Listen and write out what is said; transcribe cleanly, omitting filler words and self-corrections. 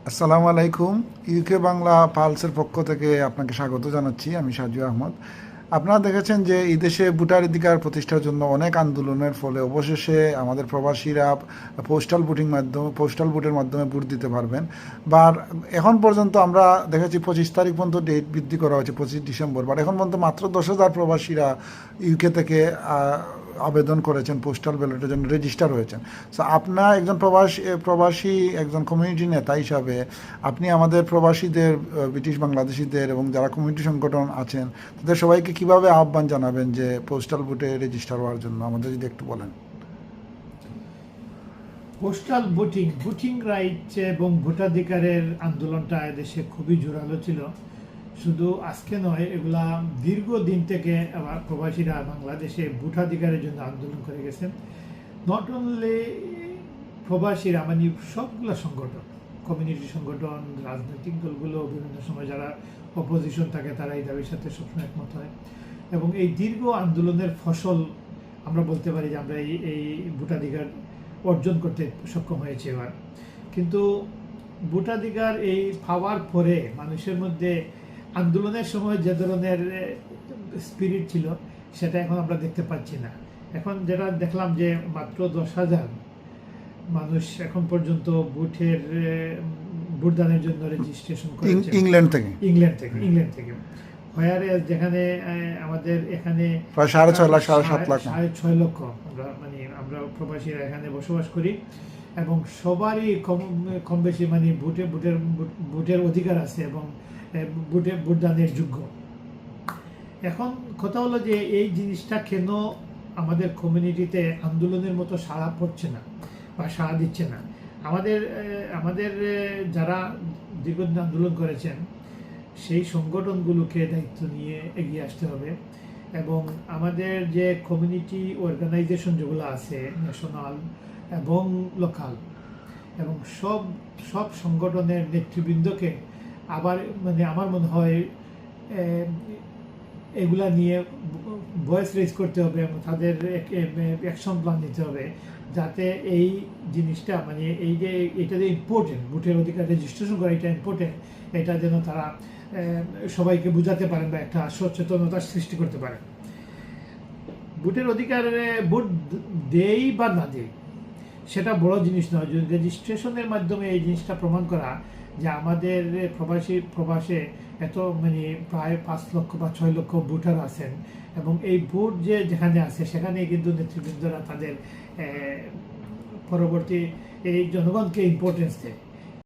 আসসালামু আলাইকুম। ইউকে বাংলা পালসের পক্ষ থেকে আপনাকে স্বাগত জানাচ্ছি। আমি সাজু আহমদ। আপনারা দেখেছেন যে এই দেশে ভোটাধিকার প্রতিষ্ঠার জন্য অনেক আন্দোলনের ফলে অবশেষে আমাদের প্রবাসীরা পোস্টাল ভোটের মাধ্যমে ভোট দিতে পারবেন। বা এখন পর্যন্ত আমরা দেখেছি 25 তারিখ পর্যন্ত ডেট বৃদ্ধি করা হয়েছে, 25 ডিসেম্বর। বাট এখন পর্যন্ত মাত্র 10,000 প্রবাসীরা ইউকে থেকে আবেদন করেছেন, পোস্টাল ব্যালটের জন্য রেজিস্টার হয়েছেন। সো আপনার একজন প্রবাসী একজন কমিউনিটি নেতা হিসাবে আপনি আমাদের প্রবাসীদের, ব্রিটিশ বাংলাদেশিদের এবং যারা কমিউনিটি সংগঠন আছেন তাদের সবাইকে কিভাবে আহ্বান জানাবেন যে পোস্টাল ভোটে রেজিস্টার হওয়ার জন্য, আমাদের যদি একটু বলেন। পোস্টাল ভোটিং রাইট এবং ভোটাধিকারের আন্দোলনটা এদেশে খুবই জোরালো ছিল। শুধু আজকে নয়, এগুলা দীর্ঘদিন থেকে আবার প্রবাসীরা বাংলাদেশে ভোটাধিকারের জন্য আন্দোলন করে গেছেন। নট অনলি প্রবাসীরা, মানে সবগুলো সংগঠন, কমিউনিটি সংগঠন, রাজনৈতিক দলগুলো, বিভিন্ন সময় যারা অপোজিশন থাকে তারা এই দাবির সাথে সবসময় একমত হয়। এবং এই দীর্ঘ আন্দোলনের ফসল আমরা বলতে পারি যে আমরা এই ভোটাধিকার অর্জন করতে সক্ষম হয়েছে এবার। কিন্তু ভোটাধিকার এই পাওয়ার পরে মানুষের মধ্যে আন্দোলনের সময় যে ধরনের স্পিরিট ছিল সেটা এখন আমরা দেখতে পাচ্ছি না। এখন যেটা দেখলাম যে মাত্র 10,000 মানুষ এখন পর্যন্ত ভোটদানের জন্য রেজিস্ট্রেশন করেছে ইংল্যান্ড থেকে। ইংল্যান্ড থেকে হয়ারে, যেখানে আমাদের এখানে প্রায় 6.5 লাখ 7.5 লাখ 6.5 লক্ষ আমরা প্রবাসীরা এখানে বসবাস করি এবং সবারই কম বেশি ভোটের অধিকার আছে এবং ভোটদানের যোগ্য। এখন কথা হলো যে এই জিনিসটা কেন আমাদের কমিউনিটিতে আন্দোলনের মতো সাড়া পড়ছে না বা সাড়া দিচ্ছে না। আমাদের যারা দীর্ঘদিন আন্দোলন করেছেন সেই সংগঠনগুলোকে দায়িত্ব নিয়ে এগিয়ে আসতে হবে এবং আমাদের যে কমিউনিটি অর্গানাইজেশন যেগুলো আছে, ন্যাশনাল এবং লোকাল, এবং সব সংগঠনের নেতৃবৃন্দকে আবার আমার মনে হয় এগুলা নিয়ে ভয়েস রেজ করতে হবে এবং তাদের অ্যাকশন প্ল্যান নিতে হবে, যাতে এই জিনিসটা এই যে এটা যে ইম্পর্টেন্ট, ভোটের অধিকার রেজিস্ট্রেশন করা এটা ইম্পর্টেন্ট, এটা যেন তারা সবাইকে বুঝাতে পারেন বা একটা সচেতনতার সৃষ্টি করতে পারেন। ভোটের অধিকারে ভোট দেই বা না দেই সেটা বড় জিনিস নয়। রেজিস্ট্রেশনের মাধ্যমে এই জিনিসটা প্রমাণ করা যে আমাদের প্রবাসে এত প্রায় 5 লক্ষ বা 6 লক্ষ ভোটার আছেন এবং এই ভোট যেখানে আছে সেখানে কিন্তু নেতৃবৃন্দরা তাদের পরবর্তী এই জনগণকে ইম্পর্টেন্স দেয়।